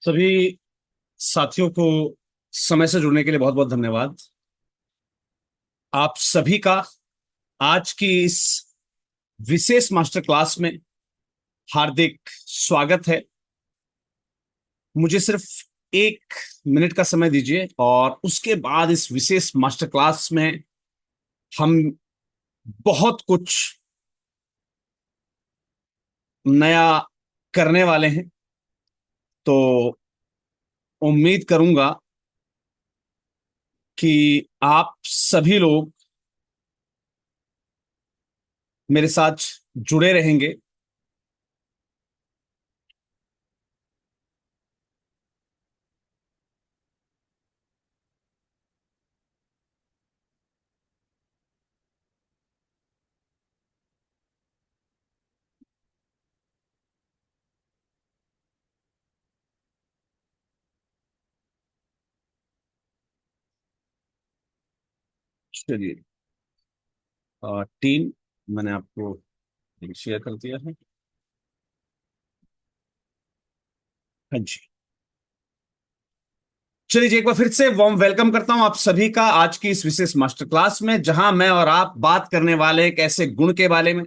सभी साथियों को समय से जुड़ने के लिए बहुत बहुत धन्यवाद। आप सभी का आज की इस विशेष मास्टर क्लास में हार्दिक स्वागत है। मुझे सिर्फ 1 मिनट का समय दीजिए और उसके बाद इस विशेष मास्टर क्लास में हम बहुत कुछ नया करने वाले हैं। तो उम्मीद करूंगा कि आप सभी लोग मेरे साथ जुड़े रहेंगे। चलिए, टीम मैंने आपको शेयर कर दिया है। हाँ जी। चलिए जी, एक बार फिर से वार्म वेलकम करता हूं आप सभी का आज की इस विशेष मास्टर क्लास में, जहां मैं और आप बात करने वाले एक ऐसे गुण के बारे में,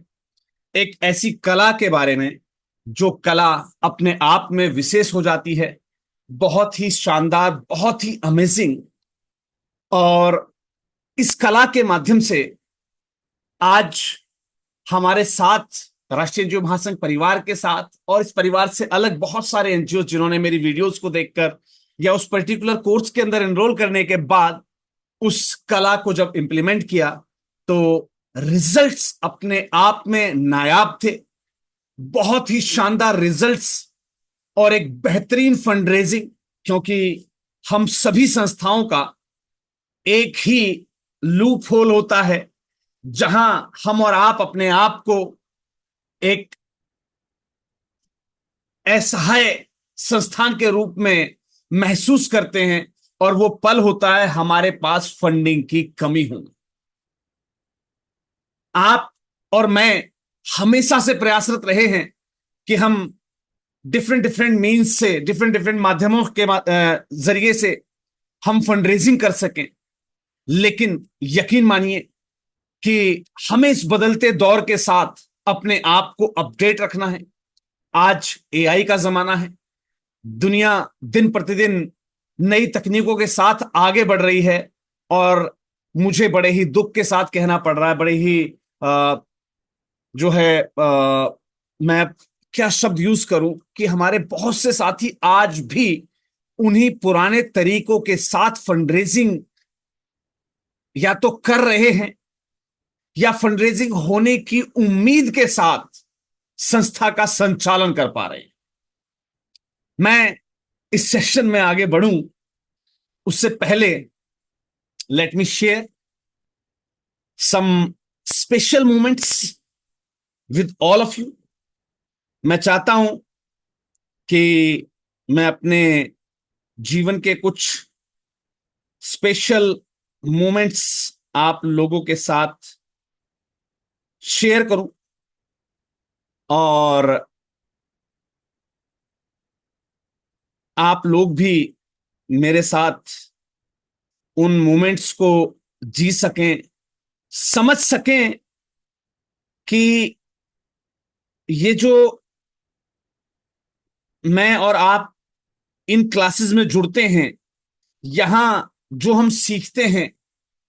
एक ऐसी कला के बारे में जो कला अपने आप में विशेष हो जाती है, बहुत ही शानदार, बहुत ही अमेजिंग। और इस कला के माध्यम से आज हमारे साथ राष्ट्रीय एनजीओ महासंघ परिवार के साथ और इस परिवार से अलग बहुत सारे एनजीओ जिन्होंने मेरी वीडियोस को देखकर या उस पर्टिकुलर कोर्स के अंदर एनरोल करने के बाद उस कला को जब इंप्लीमेंट किया तो रिजल्ट्स अपने आप में नायाब थे। बहुत ही शानदार रिजल्ट्स और एक बेहतरीन फंड रेजिंग, क्योंकि हम सभी संस्थाओं का एक ही लूप होल होता है जहां हम और आप अपने आप को एक असहाय संस्थान के रूप में महसूस करते हैं, और वो पल होता है हमारे पास फंडिंग की कमी होना। आप और मैं हमेशा से प्रयासरत रहे हैं कि हम डिफरेंट डिफरेंट मीन्स से, डिफरेंट डिफरेंट माध्यमों के जरिए से हम फंड रेजिंग कर सकें। लेकिन यकीन मानिए कि हमें इस बदलते दौर के साथ अपने आप को अपडेट रखना है। आज एआई का जमाना है। दुनिया दिन प्रतिदिन नई तकनीकों के साथ आगे बढ़ रही है, और मुझे बड़े ही दुख के साथ कहना पड़ रहा है, बड़े ही जो है मैं क्या शब्द यूज करूं, कि हमारे बहुत से साथी आज भी उन्हीं पुराने तरीकों के साथ फंडरेजिंग या तो कर रहे हैं या फंडरेजिंग होने की उम्मीद के साथ संस्था का संचालन कर पा रहे हैं। मैं इस सेशन में आगे बढ़ूं उससे पहले let me share some special moments with all of you. मैं चाहता हूं कि मैं अपने जीवन के कुछ स्पेशल मोमेंट्स आप लोगों के साथ शेयर करूं, और आप लोग भी मेरे साथ उन मोमेंट्स को जी सकें, समझ सकें कि ये जो मैं और आप इन क्लासेस में जुड़ते हैं, यहां जो हम सीखते हैं,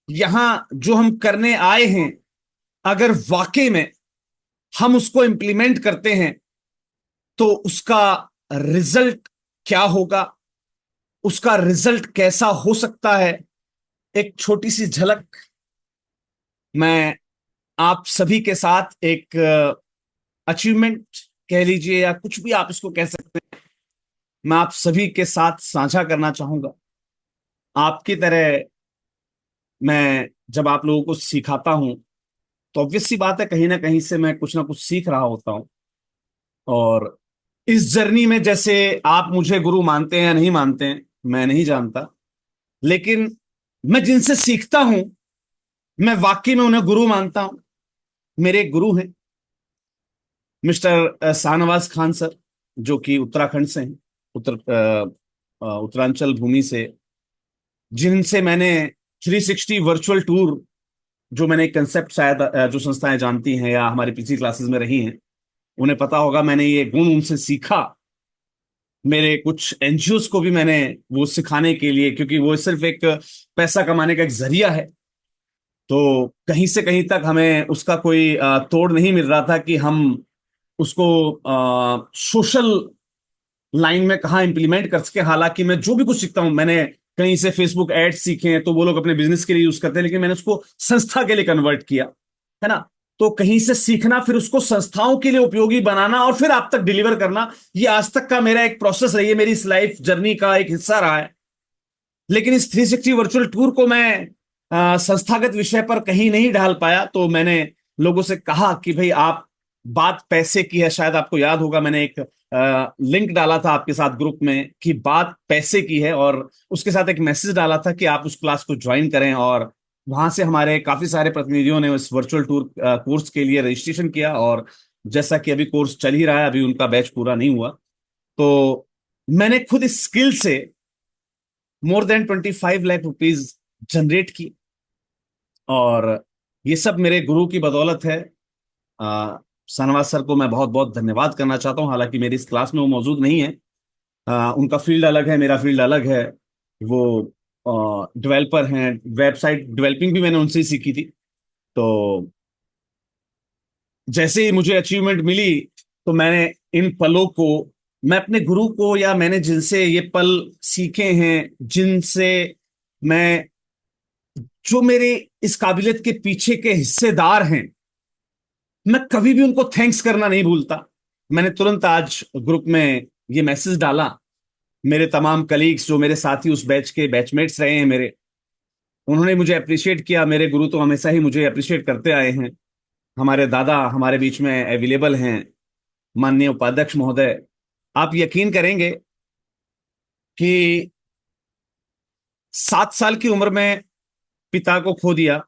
यहां जो हम करने आए हैं, अगर वाकई में हम उसको इंप्लीमेंट करते हैं तो उसका रिजल्ट क्या होगा, उसका रिजल्ट कैसा हो सकता है। एक छोटी सी झलक मैं आप सभी के साथ एक अचीवमेंट कह लीजिए या कुछ भी आप इसको कह सकते हैं, मैं आप सभी के साथ साझा करना चाहूंगा। आपकी तरह मैं जब आप लोगों को सिखाता हूं तो ऑब्वियस सी बात है, कहीं ना कहीं से मैं कुछ ना कुछ सीख रहा होता हूं। और इस जर्नी में जैसे आप मुझे गुरु मानते हैं या नहीं मानते हैं मैं नहीं जानता, लेकिन मैं जिनसे सीखता हूं मैं वाकई में उन्हें गुरु मानता हूं। मेरे एक गुरु हैं मिस्टर शाहनवाज खान सर, जो कि उत्तराखंड से हैं। उत्तरांचल भूमि से, जिनसे मैंने 360 वर्चुअल टूर, जो मैंने एक कंसेप्ट शायद जो संस्थाएं जानती हैं या हमारी पिछली क्लासेस में रही हैं उन्हें पता होगा, मैंने ये गुण उनसे सीखा। मेरे कुछ एनजीओस को भी मैंने वो सिखाने के लिए, क्योंकि वो सिर्फ एक पैसा कमाने का एक जरिया है, तो कहीं से कहीं तक हमें उसका कोई तोड़ नहीं मिल रहा था कि हम उसको सोशल लाइन में कहाँ इंप्लीमेंट कर सके। हालांकि मैं जो भी कुछ सीखता हूं, मैंने कहीं से फेसबुक एड्स सीखे हैं तो वो लोग अपने बिजनेस के लिए यूज करते हैं, लेकिन मैंने उसको संस्था के लिए कन्वर्ट किया, है ना। तो कहीं से सीखना, फिर उसको संस्थाओं के लिए उपयोगी बनाना और फिर आप तक डिलीवर करना, ये आज तक का मेरा एक प्रोसेस रही है, मेरी इस लाइफ जर्नी का एक हिस्सा रहा है। लेकिन इस 360 वर्चुअल टूर को मैं संस्थागत विषय पर कहीं नहीं ढाल पाया, तो मैंने लोगों से कहा कि भाई आप, बात पैसे की है। शायद आपको याद होगा, मैंने एक लिंक डाला था आपके साथ ग्रुप में कि बात पैसे की है, और उसके साथ एक मैसेज डाला था कि आप उस क्लास को ज्वाइन करें। और वहां से हमारे काफी सारे प्रतिनिधियों ने उस वर्चुअल टूर कोर्स के लिए रजिस्ट्रेशन किया, और जैसा कि अभी कोर्स चल ही रहा है, अभी उनका बैच पूरा नहीं हुआ, तो मैंने खुद इस स्किल से more than 25 lakh rupees generate की। और ये सब मेरे गुरु की बदौलत है। शाहनवाज सर को मैं बहुत बहुत धन्यवाद करना चाहता हूँ। हालांकि मेरी इस क्लास में वो मौजूद नहीं है, उनका फील्ड अलग है, मेरा फील्ड अलग है। वो डेवलपर हैं, वेबसाइट डेवलपिंग भी मैंने उनसे ही सीखी थी। तो जैसे ही मुझे अचीवमेंट मिली, तो मैंने इन पलों को, मैं अपने गुरु को, या मैंने जिनसे ये पल सीखे हैं, जिनसे मैं, जो मेरे इस काबिलियत के पीछे के हिस्सेदार हैं, मैं कभी भी उनको थैंक्स करना नहीं भूलता। मैंने तुरंत आज ग्रुप में ये मैसेज डाला। मेरे तमाम कलीग्स, जो मेरे साथी उस बैच के बैचमेट्स रहे हैं मेरे, उन्होंने मुझे अप्रिशिएट किया। मेरे गुरु तो हमेशा ही मुझे अप्रिशिएट करते आए हैं। हमारे दादा हमारे बीच में अवेलेबल हैं, माननीय उपाध्यक्ष महोदय। आप यकीन करेंगे कि 7 साल की उम्र में पिता को खो दिया,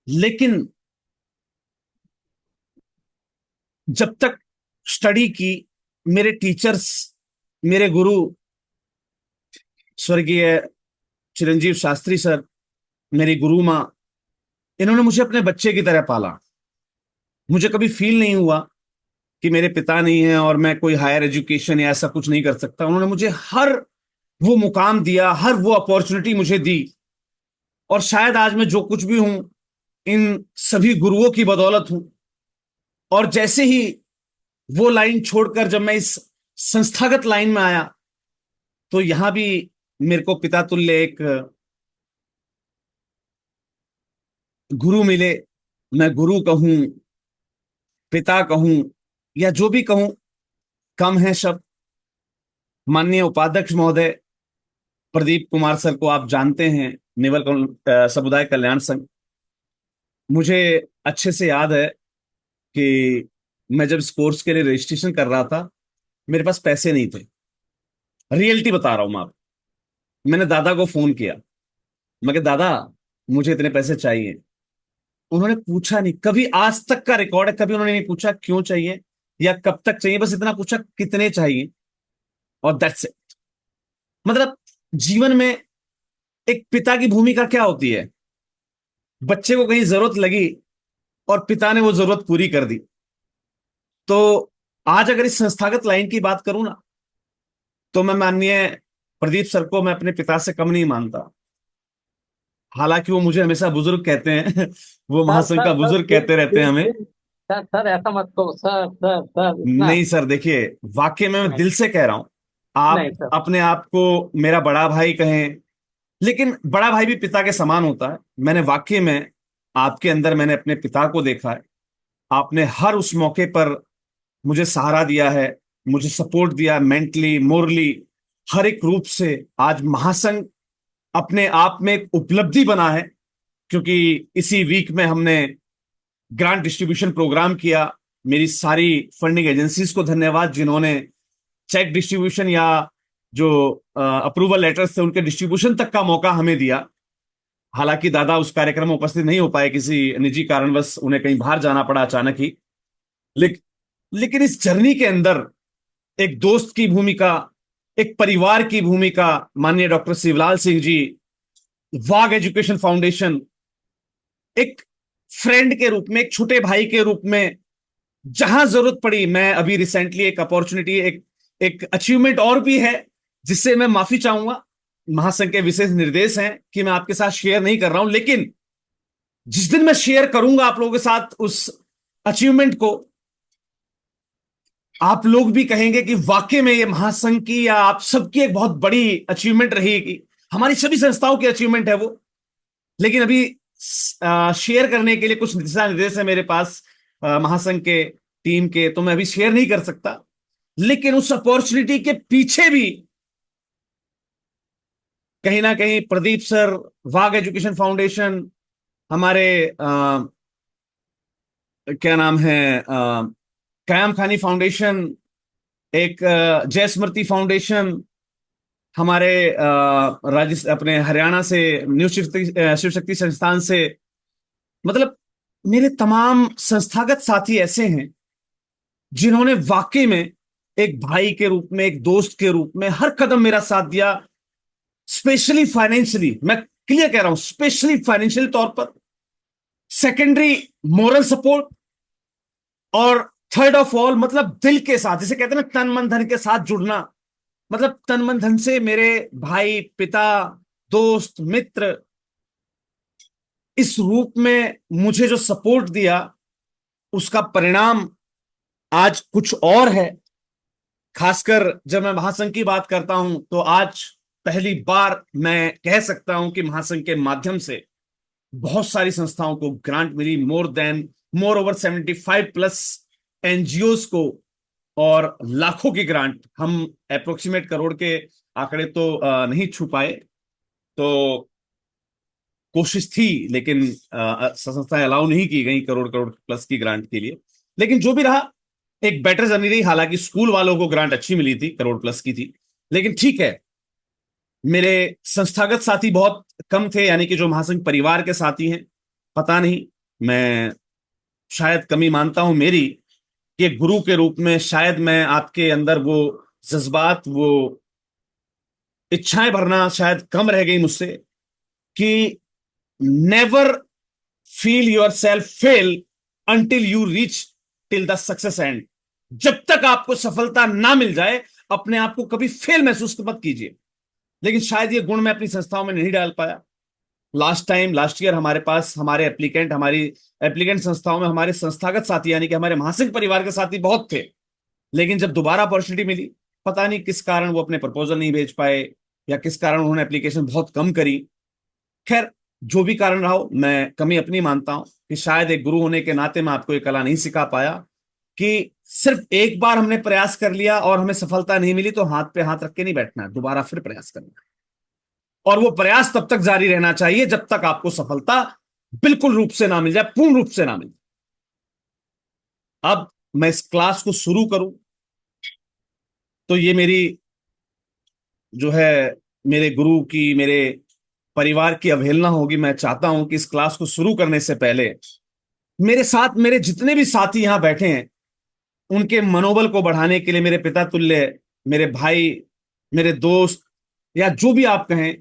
लेकिन जब तक स्टडी की, मेरे टीचर्स, मेरे गुरु स्वर्गीय चिरंजीव शास्त्री सर, मेरी गुरु माँ, इन्होंने मुझे अपने बच्चे की तरह पाला। मुझे कभी फील नहीं हुआ कि मेरे पिता नहीं है और मैं कोई हायर एजुकेशन या ऐसा कुछ नहीं कर सकता। उन्होंने मुझे हर वो मुकाम दिया, हर वो अपॉर्चुनिटी मुझे दी। और शायद आज मैं जो कुछ भी हूं, इन सभी गुरुओं की बदौलत हूं। और जैसे ही वो लाइन छोड़कर जब मैं इस संस्थागत लाइन में आया, तो यहां भी मेरे को पिता तुल्य एक गुरु मिले। मैं गुरु कहूं, पिता कहूं, या जो भी कहूं, कम है शब्द। माननीय उपाध्यक्ष महोदय प्रदीप कुमार सर को आप जानते हैं, नेवल समुदाय कल्याण संघ। मुझे अच्छे से याद है कि मैं जब इस कोर्स के लिए रजिस्ट्रेशन कर रहा था, मेरे पास पैसे नहीं थे। रियलिटी बता रहा हूं मैं आपको। मैंने दादा को फोन किया, मैं कहा दादा मुझे इतने पैसे चाहिए। उन्होंने पूछा नहीं, कभी आज तक का रिकॉर्ड है, कभी उन्होंने नहीं पूछा क्यों चाहिए या कब तक चाहिए, बस इतना पूछा कितने चाहिए, और दैट्स इट। मतलब जीवन में एक पिता की भूमिका क्या होती है? बच्चे को कहीं जरूरत लगी और पिता ने वो जरूरत पूरी कर दी। तो आज अगर इस संस्थागत लाइन की बात करूं ना, तो मैं माननीय प्रदीप सर को मैं अपने पिता से कम नहीं मानता। हालांकि वो मुझे हमेशा बुजुर्ग कहते हैं वो सर महासंघ सर का सर बुजुर्ग फिर कहते रहते हैं फिर हमें। फिर सर सर ऐसा मत करो सर सर सर इतना नहीं सर, देखिए, वाकई में मैं नहीं दिल से कह रहा हूं। आप नहीं सर। अपने आप को मेरा बड़ा भाई कहें, लेकिन बड़ा भाई भी पिता के समान होता है। मैंने वाकई में आपके अंदर मैंने अपने पिता को देखा है। आपने हर उस मौके पर मुझे सहारा दिया है, मुझे सपोर्ट दिया, मेंटली, मोरली, हर एक रूप से। आज महासंघ अपने आप में एक उपलब्धि बना है, क्योंकि इसी वीक में हमने ग्रांट डिस्ट्रीब्यूशन प्रोग्राम किया। मेरी सारी फंडिंग एजेंसीज को धन्यवाद, जिन्होंने चेक डिस्ट्रीब्यूशन या जो अप्रूवल लेटर्स थे उनके डिस्ट्रीब्यूशन तक का मौका हमें दिया। हालांकि दादा उस कार्यक्रम में उपस्थित नहीं हो पाए, किसी निजी कारणवश उन्हें कहीं बाहर जाना पड़ा अचानक ही। लेकिन इस जर्नी के अंदर एक दोस्त की भूमिका, एक परिवार की भूमिका, माननीय डॉक्टर शिवलाल सिंह जी, वाग एजुकेशन फाउंडेशन, एक फ्रेंड के रूप में, एक छोटे भाई के रूप में, जहां जरूरत पड़ी। मैं अभी रिसेंटली एक अपॉर्चुनिटी, एक एक अचीवमेंट और भी है, जिससे मैं माफी चाहूंगा। महासंघ के विशेष निर्देश हैं कि मैं आपके साथ शेयर नहीं कर रहा हूं, लेकिन जिस दिन मैं शेयर करूंगा आप लोगों के साथ उस अचीवमेंट को, आप लोग भी कहेंगे कि वाकई में ये महासंघ की या आप सबकी एक बहुत बड़ी अचीवमेंट रहेगी। हमारी सभी संस्थाओं की अचीवमेंट है वो। लेकिन अभी शेयर करने के लिए कुछ दिशा निर्देश है मेरे पास, महासंघ के टीम के, तो मैं अभी शेयर नहीं कर सकता। लेकिन उस अपॉर्चुनिटी के पीछे भी कहीं ना कहीं प्रदीप सर, वाग एजुकेशन फाउंडेशन, हमारे क्या नाम है, कयाम खानी फाउंडेशन, एक जय स्मृति फाउंडेशन, हमारे राज्य अपने हरियाणा से न्यू शिव शक्ति संस्थान से, मतलब मेरे तमाम संस्थागत साथी ऐसे हैं जिन्होंने वाकई में एक भाई के रूप में, एक दोस्त के रूप में हर कदम मेरा साथ दिया। स्पेशली फाइनेंशियली, मैं क्लियर कह रहा हूं, स्पेशली फाइनेंशियल तौर पर, सेकेंडरी मोरल सपोर्ट, और थर्ड ऑफ ऑल मतलब दिल के साथ, जिसे कहते हैं ना तन मन धन के साथ जुड़ना। मतलब तन मन धन से मेरे भाई, पिता, दोस्त, मित्र, इस रूप में मुझे जो सपोर्ट दिया, उसका परिणाम आज कुछ और है। खासकर जब मैं महासंघ की बात करता हूं तो आज पहली बार मैं कह सकता हूं कि महासंघ के माध्यम से बहुत सारी संस्थाओं को ग्रांट मिली, मोर ओवर 75 प्लस एनजीओस को, और लाखों की ग्रांट। हम अप्रोक्सीमेट करोड़ के आंकड़े तो नहीं छू पाए, तो कोशिश थी, लेकिन संस्थाएं अलाउ नहीं की गई करोड़ करोड़ प्लस की ग्रांट के लिए। लेकिन जो भी रहा, एक बेटर जर्नी रही। हालांकि स्कूल वालों को ग्रांट अच्छी मिली थी, करोड़ प्लस की थी, लेकिन ठीक है। मेरे संस्थागत साथी बहुत कम थे, यानी कि जो महासंघ परिवार के साथी हैं। पता नहीं, मैं शायद कमी मानता हूं मेरी, कि एक गुरु के रूप में शायद मैं आपके अंदर वो जज्बात, वो इच्छाएं भरना शायद कम रह गई मुझसे, कि never feel your self fail until you reach till the success and. जब तक आपको सफलता ना मिल जाए, अपने आप को कभी फेल महसूस मत कीजिए। लेकिन शायद ये गुण मैं अपनी संस्थाओं में नहीं डाल पाया। लास्ट ईयर हमारे पास, हमारी एप्लीकेंट संस्थाओं में हमारे संस्थागत साथी, यानी कि हमारे महासंघ परिवार के साथी बहुत थे। लेकिन जब दोबारा अपॉर्चुनिटी मिली, पता नहीं किस कारण वो अपने प्रपोजल नहीं भेज पाए, या किस कारण उन्होंने एप्लीकेशन बहुत कम करी। खैर, जो भी कारण रहा हो, मैं कमी अपनी मानता हूं कि शायद एक गुरु होने के नाते मैं आपको ये कला नहीं सिखा पाया, कि सिर्फ एक बार हमने प्रयास कर लिया और हमें सफलता नहीं मिली तो हाथ पे हाथ रख के नहीं बैठना है, दोबारा फिर प्रयास करना है। और वो प्रयास तब तक जारी रहना चाहिए जब तक आपको सफलता बिल्कुल रूप से ना मिल जाए, पूर्ण रूप से ना मिल जाए। अब मैं इस क्लास को शुरू करूं, तो ये मेरी जो है, मेरे गुरु की, मेरे परिवार की अवहेलना होगी। मैं चाहता हूं कि इस क्लास को शुरू करने से पहले मेरे साथ मेरे जितने भी साथी यहां बैठे हैं, उनके मनोबल को बढ़ाने के लिए मेरे पिता तुल्य, मेरे भाई, मेरे दोस्त, या जो भी आप कहें,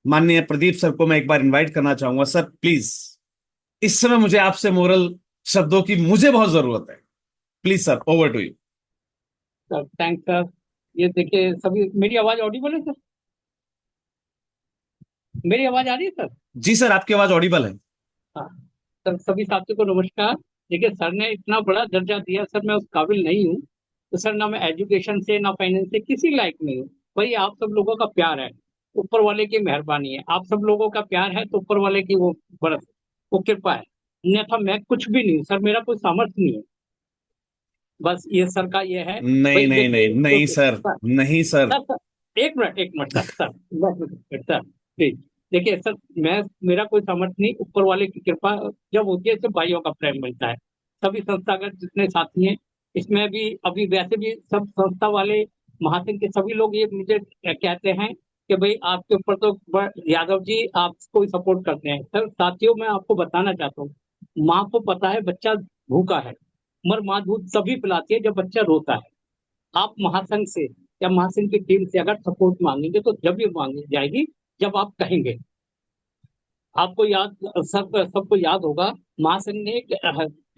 माननीय प्रदीप सर को मैं एक बार इनवाइट करना चाहूंगा। सर प्लीज, इस समय मुझे आपसे मोरल शब्दों की मुझे बहुत जरूरत है। Please sir, over to you. Sir thanks sir. ये देखिए सभी, मेरी आवाज ऑडिबल है सर? मेरी आवाज आ रही है सर? जी सर, आपकी आवाज ऑडिबल है। हाँ। सर सभी साथियों को नमस्कार। देखिए सर ने इतना बड़ा दर्जा दिया, सर मैं उस काबिल नहीं हूँ। तो सर ना मैं एजुकेशन से ना फाइनेंस से किसी लायक नहीं हूँ। वही आप सब लोगों का प्यार है, ऊपर वाले की मेहरबानी है। आप सब लोगों का प्यार है तो ऊपर वाले की वो बरस, वो कृपा है। अन्यथा मैं कुछ भी नहीं हूँ सर, मेरा कोई सामर्थ्य नहीं है। बस ये सर का ये है। नहीं भाई नहीं देखिए नहीं नहीं सर, सर, नहीं सर। सर एक मिनट सर, सर प्लीज। देखिए सर, मैं, मेरा कोई सामर्थ्य नहीं, ऊपर वाले की कृपा जब होती है तो भाइयों का प्रेम मिलता है। सभी संस्थागत जितने साथी हैं, इसमें भी अभी वैसे भी सब संस्था वाले, महासंघ के सभी लोग ये मुझे कहते हैं कि भाई आपके ऊपर तो यादव जी आपको ही सपोर्ट करते हैं। सर साथियों, मैं आपको बताना चाहता हूँ, माँ को पता है बच्चा भूखा है, मगर माँ दूध तभी पिलाती है जब बच्चा रोता है। आप महासंघ से या महासंघ की टीम से अगर सपोर्ट मांगेंगे तो जब भी मांगी जाएगी जब आप कहेंगे। आपको याद, सबको याद होगा, महासंघ ने एक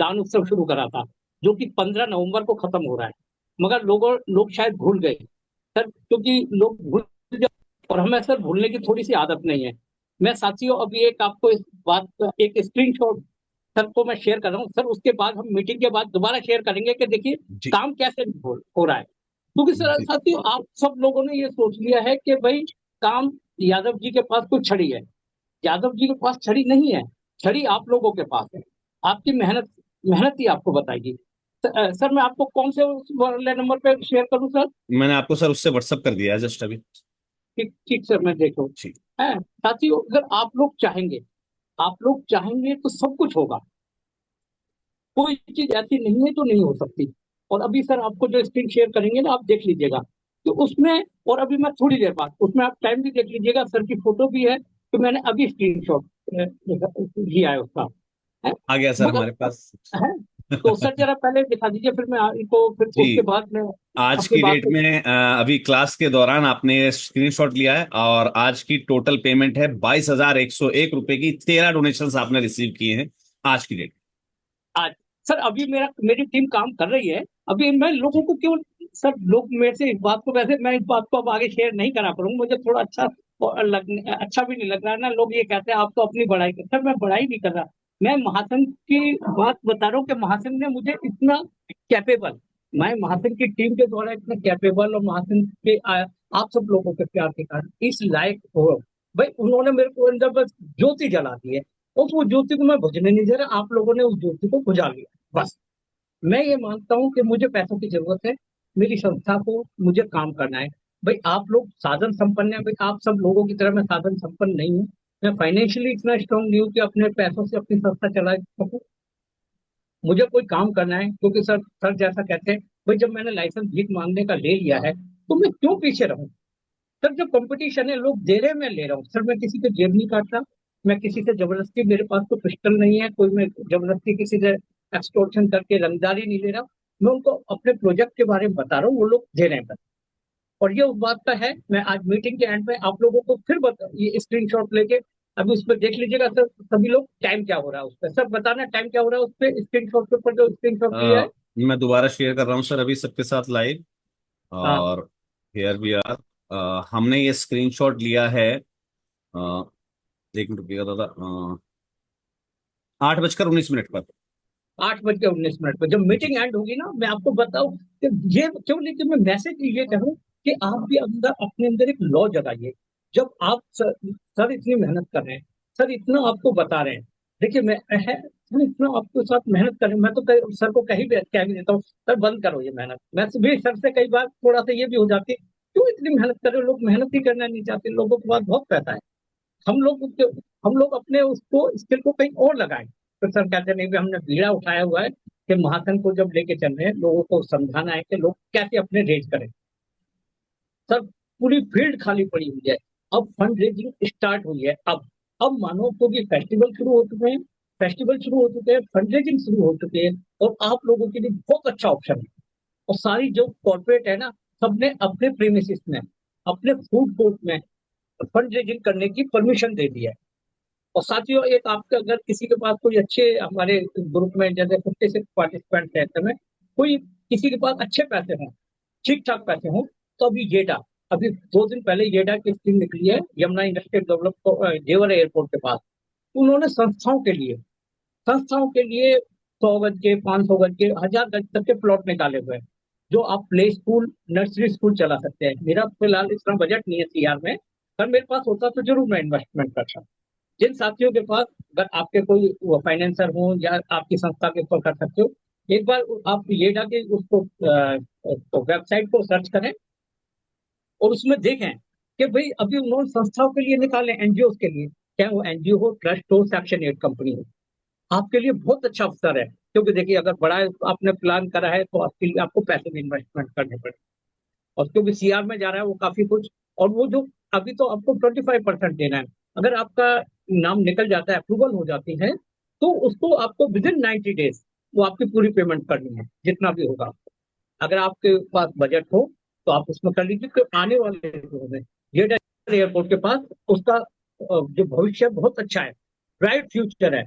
दान उत्सव शुरू करा था जो कि 15 नवंबर को खत्म हो रहा है, मगर लोग शायद भूल गए सर, क्योंकि लोग भूल जाते, और हमें सर भूलने की थोड़ी सी आदत नहीं है। मैं साथियों अभी एक आपको इस बात का एक स्क्रीनशॉट सर को मैं शेयर कर रहा हूँ सर, उसके बाद हम मीटिंग के बाद दोबारा शेयर करेंगे कि देखिए जी काम कैसे हो रहा है। क्योंकि सर जी साथियों आप सब लोगों ने ये सोच लिया है कि भाई काम यादव जी के पास कोई छड़ी है। यादव जी के पास छड़ी नहीं है, छड़ी आप लोगों के पास है। आपकी मेहनत, मेहनत ही आपको बताएगी। सर मैं आपको कौन से उस वाले नंबर पे शेयर करूं सर? मैंने आपको सर उससे व्हाट्सअप कर दिया है जस्ट अभी। ठीक ठीक सर, मैं देखो जी है साथियों, अगर आप लोग चाहेंगे, आप लोग चाहेंगे तो सब कुछ होगा। कोई चीज ऐसी नहीं है जो नहीं हो सकती। और अभी सर आपको जो स्क्रीन शेयर करेंगे ना, आप देख लीजिएगा तो उसमें, और अभी मैं थोड़ी देर बाद उसमें आप टाइम भी देख लीजिएगा, सर की फोटो भी है, तो मैंने अभी स्क्रीन शॉट लिया है उसका, है। आ गया सर मगर हमारे पास। है, तो सर जरा पहले दिखा दीजिए, फिर मैं इनको, फिर उसके जी, बाद मैं आज अपनी की बात डेट को। में अभी क्लास के दौरान आपने स्क्रीनशॉट लिया है और आज की टोटल पेमेंट है 22,101 रुपए की। 13 डोनेशंस आपने रिसीव किए हैं आज की डेट। आज सर अभी मेरी टीम काम कर रही है। अभी मैं लोगों जी को क्यों, सर लोग मेरे से इस बात को, वैसे मैं इस बात को अब आगे शेयर नहीं करा करूंगा, मुझे थोड़ा अच्छा भी नहीं लग रहा है ना। लोग ये कहते हैं आप तो अपनी बड़ाई कर, सर मैं बड़ाई नहीं कर रहा। मैं महासंघ की बात बता रहा हूँ कि महासंघ ने मुझे इतना कैपेबल, मैं महासंघ की टीम के द्वारा इतना कैपेबल, और महासंघ के आप सब लोगों के प्यार के कारण इस लायक हो। भाई उन्होंने मेरे को अंदर बस ज्योति जला दी है, और वो ज्योति को मैं बुझने नहीं दे रहा, आप लोगों ने उस ज्योति को बुझा लिया बस। मैं ये मानता हूँ कि मुझे पैसों की जरूरत है, मेरी संस्था को मुझे काम करना है। भाई आप लोग साधन संपन्न है, भाई आप सब लोगों की तरह मैं साधन संपन्न नहीं हूँ। मैं फाइनेंशियली इतना स्ट्रांग नहीं हूँ कि अपने पैसों से अपनी संस्था चला सकूं। मुझे कोई काम करना है, क्योंकि सर जैसा कहते हैं, भाई जब मैंने लाइसेंस भीख मांगने का ले लिया है तो मैं क्यों पीछे रहूं। सर जो कंपटीशन है, लोग दे रहे हैं, मैं ले रहा हूँ सर, मैं किसी को जेब नहीं काटता। मैं किसी से जबरदस्ती, मेरे पास कोई पिस्टल नहीं है, कोई मैं जबरदस्ती किसी से एक्सटॉर्शन करके रंगदारी नहीं ले रहा। मैं उनको अपने प्रोजेक्ट के बारे में बता रहा हूँ, वो लोग दे रहे हैं बस। और ये उस बात का है, मैं आज मीटिंग के एंड में आप लोगों को फिर बता, ये स्क्रीनशॉट लेके अभी उस पर देख लीजिएगा सर, सभी लोग टाइम क्या हो रहा है उस पर, सर बताना टाइम क्या हो रहा है उस पर, स्क्रीनशॉट के ऊपर जो स्क्रीनशॉट लिया है। मैं दोबारा शेयर कर रहा हूँ सर अभी सबके साथ लाइव। हाँ और हियर वी आर। हमने ये स्क्रीनशॉट लिया है। 1 मिनट रुकिएगा दादा। 8:19 पर। 8:19 पर जब जी मीटिंग एंड होगी ना, मैं आपको बताऊं कि ये क्यों, लेकिन मैं मैसेज ये कहूँ कि आप भी अंदर अपने अंदर एक लॉ जगाइए। जब आप सर इतनी मेहनत कर रहे हैं, सर इतना आपको बता रहे हैं, देखिए मैं है सर इतना आपके साथ मेहनत कर रहे हैं, मैं तो सर को कह भी देता हूँ सर बंद करो ये मेहनत। मैं भी सर से कई बार थोड़ा सा ये भी हो जाती है, क्यों इतनी मेहनत कर रहे हो, लोग मेहनत ही करना नहीं चाहते, लोगों के पास बहुत पैसा है। हम लोग हम लोग अपने उसको स्किल को कहीं और लगाएं। तो सर कहते नहीं भी हमने बीड़ा उठाया हुआ है कि महासंघ को जब लेके चल रहे हैं, लोगों को समझाना है कि लोग कैसे अपने रेज करें। सर पूरी फील्ड खाली पड़ी हुई है, अब फंड रेजिंग स्टार्ट हुई है। अब मानो तो कि फेस्टिवल शुरू हो चुके हैं, फेस्टिवल शुरू हो चुके हैं, फंड रेजिंग शुरू हो चुके हैं, और आप लोगों के लिए बहुत अच्छा ऑप्शन है। और सारी जो कॉर्पोरेट है ना, सबने अपने प्रीमिसेस में, अपने फूड कोर्ट में फंड रेजिंग करने की परमिशन दे दी है। और साथियों एक आपके, अगर किसी के पास कोई अच्छे, हमारे ग्रुप में जैसे 56 पार्टिसिपेंट रहते हैं, कोई किसी के पास अच्छे पैसे हों, ठीक ठाक पैसे हों, तो अभी येडा, अभी 2 दिन पहले येडा की स्कीम निकली है यमुना इंडस्ट्रियल डेवलप जेवर एयरपोर्ट के पास। उन्होंने संस्थाओं के लिए 100 गज के, 500 गज के, 1000 गज तक के प्लॉट निकाले हुए हैं, जो आप प्ले स्कूल, नर्सरी स्कूल चला सकते हैं। मेरा फिलहाल इतना बजट नहीं है सीआर में, पर मेरे पास होता तो जरूर मैं इन्वेस्टमेंट करता। जिन साथियों के पास, अगर आपके कोई फाइनेंसर हो या आपकी संस्था के ऊपर कर सकते हो, एक बार आप ये जाके उसको वेबसाइट को सर्च करें और उसमें देखें कि भाई अभी उन्होंने संस्थाओं के लिए निकाले, एनजीओ के लिए, चाहे वो एनजीओ हो, ट्रस्ट हो, सेक्शन 8 कंपनी हो, आपके लिए बहुत अच्छा अवसर है। क्योंकि देखिए अगर बड़ा आपने प्लान करा है तो आपके लिए आपको पैसे में इन्वेस्टमेंट करने पड़े, और क्योंकि सीआर में जा रहा है वो काफी कुछ, और वो जो अभी तो आपको 25% देना है। अगर आपका नाम निकल जाता है, अप्रूवल हो जाती है, तो उसको आपको विद इन 90 डेज वो आपकी पूरी पेमेंट करनी है, जितना भी होगा। अगर आपके पास बजट हो तो आप उसमें कर लीजिए, क्योंकि आने वाले दिनों में ये एयरपोर्ट के पास उसका जो भविष्य है बहुत अच्छा है, ब्राइट फ्यूचर है।